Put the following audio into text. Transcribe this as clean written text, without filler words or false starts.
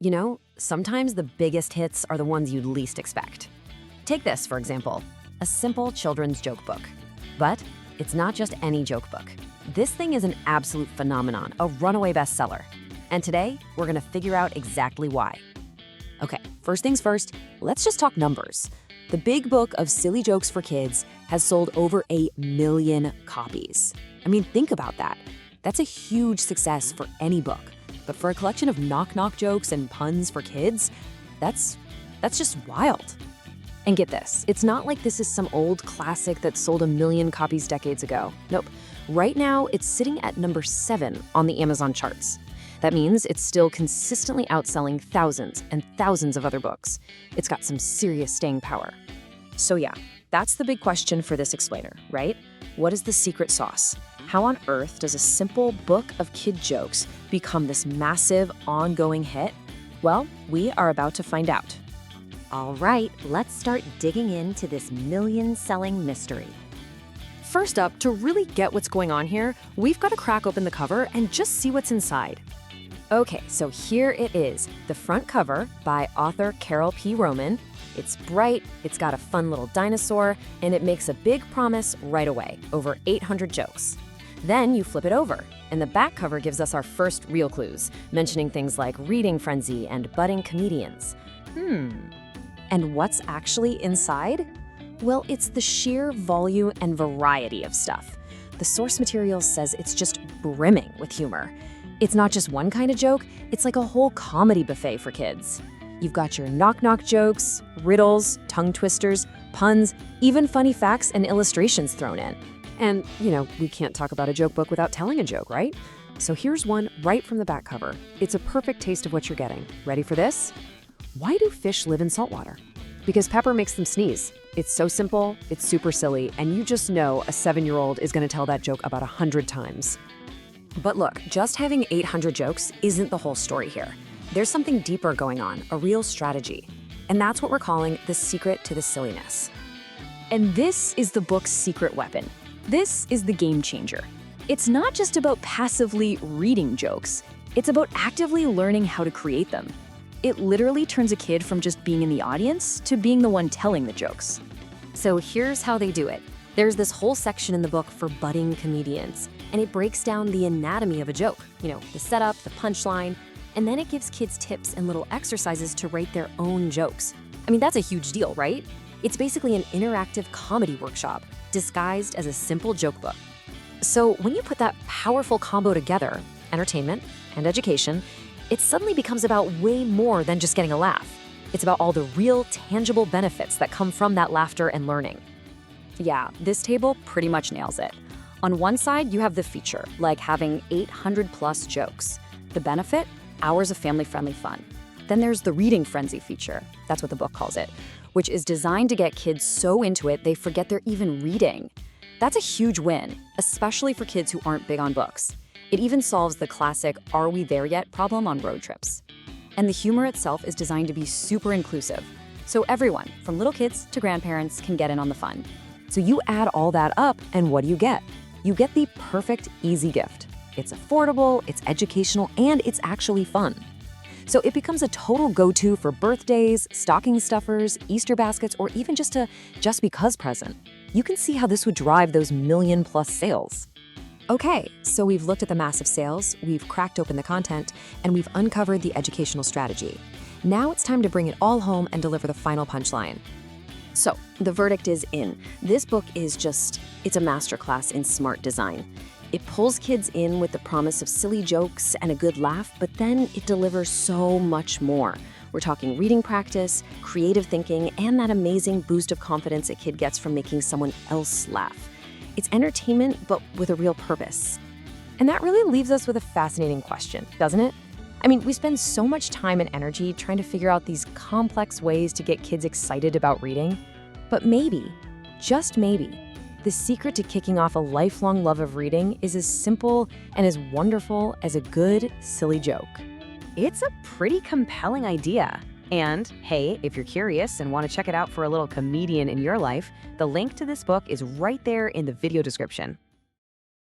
You know, sometimes the biggest hits are the ones you'd least expect. Take this, for example, a simple children's joke book. But it's not just any joke book. This thing is an absolute phenomenon, a runaway bestseller. And today, we're gonna figure out exactly why. Okay, first things first, let's just talk numbers. The Big Book of Silly Jokes for Kids has sold over 1 million copies. I mean, think about that. That's a huge success for any book. But for a collection of knock-knock jokes and puns for kids, that's just wild. And get this, it's not like this is some old classic that sold 1 million copies decades ago. Nope. Right now, it's sitting at number 7 on the Amazon charts. That means it's still consistently outselling thousands and thousands of other books. It's got some serious staying power. So yeah, that's the big question for this explainer, right? What is the secret sauce? How on earth does a simple book of kid jokes become this massive, ongoing hit? Well, we are about to find out. All right, let's start digging into this million-selling mystery. First up, to really get what's going on here, we've got to crack open the cover and just see what's inside. Okay, so here it is, the front cover by author Carol P. Roman. It's bright, it's got a fun little dinosaur, and it makes a big promise right away, over 800 jokes. Then you flip it over, and the back cover gives us our first real clues, mentioning things like reading frenzy and budding comedians. And what's actually inside? Well, it's the sheer volume and variety of stuff. The source material says it's just brimming with humor. It's not just one kind of joke, it's like a whole comedy buffet for kids. You've got your knock-knock jokes, riddles, tongue twisters, puns, even funny facts and illustrations thrown in. And, you know, we can't talk about a joke book without telling a joke, right? So here's one right from the back cover. It's a perfect taste of what you're getting. Ready for this? Why do fish live in saltwater? Because pepper makes them sneeze. It's so simple, it's super silly, and you just know a 7-year-old is gonna tell that joke about 100 times. But look, just having 800 jokes isn't the whole story here. There's something deeper going on, a real strategy. And that's what we're calling the secret to the silliness. And this is the book's secret weapon. This is the game changer. It's not just about passively reading jokes. It's about actively learning how to create them. It literally turns a kid from just being in the audience to being the one telling the jokes. So here's how they do it. There's this whole section in the book for budding comedians, and it breaks down the anatomy of a joke. You know, the setup, the punchline, and then it gives kids tips and little exercises to write their own jokes. I mean, that's a huge deal, right? It's basically an interactive comedy workshop disguised as a simple joke book. So when you put that powerful combo together, entertainment and education, it suddenly becomes about way more than just getting a laugh. It's about all the real, tangible benefits that come from that laughter and learning. Yeah, this table pretty much nails it. On one side, you have the feature, like having 800 plus jokes. The benefit? Hours of family-friendly fun. Then there's the reading frenzy feature, that's what the book calls it, which is designed to get kids so into it they forget they're even reading. That's a huge win, especially for kids who aren't big on books. It even solves the classic "are we there yet" problem on road trips. And the humor itself is designed to be super inclusive, so everyone, from little kids to grandparents, can get in on the fun. So you add all that up, and what do you get? You get the perfect, easy gift. It's affordable, it's educational, and it's actually fun. So it becomes a total go-to for birthdays, stocking stuffers, Easter baskets, or even just a just because present. You can see how this would drive those million-plus sales. Okay, so we've looked at the massive sales, we've cracked open the content, and we've uncovered the educational strategy. Now it's time to bring it all home and deliver the final punchline. So, the verdict is in. This book is it's a masterclass in smart design. It pulls kids in with the promise of silly jokes and a good laugh, but then it delivers so much more. We're talking reading practice, creative thinking, and that amazing boost of confidence a kid gets from making someone else laugh. It's entertainment, but with a real purpose. And that really leaves us with a fascinating question, doesn't it? I mean, we spend so much time and energy trying to figure out these complex ways to get kids excited about reading. But maybe, just maybe, the secret to kicking off a lifelong love of reading is as simple and as wonderful as a good, silly joke. It's a pretty compelling idea. And hey, if you're curious and want to check it out for a little comedian in your life, the link to this book is right there in the video description.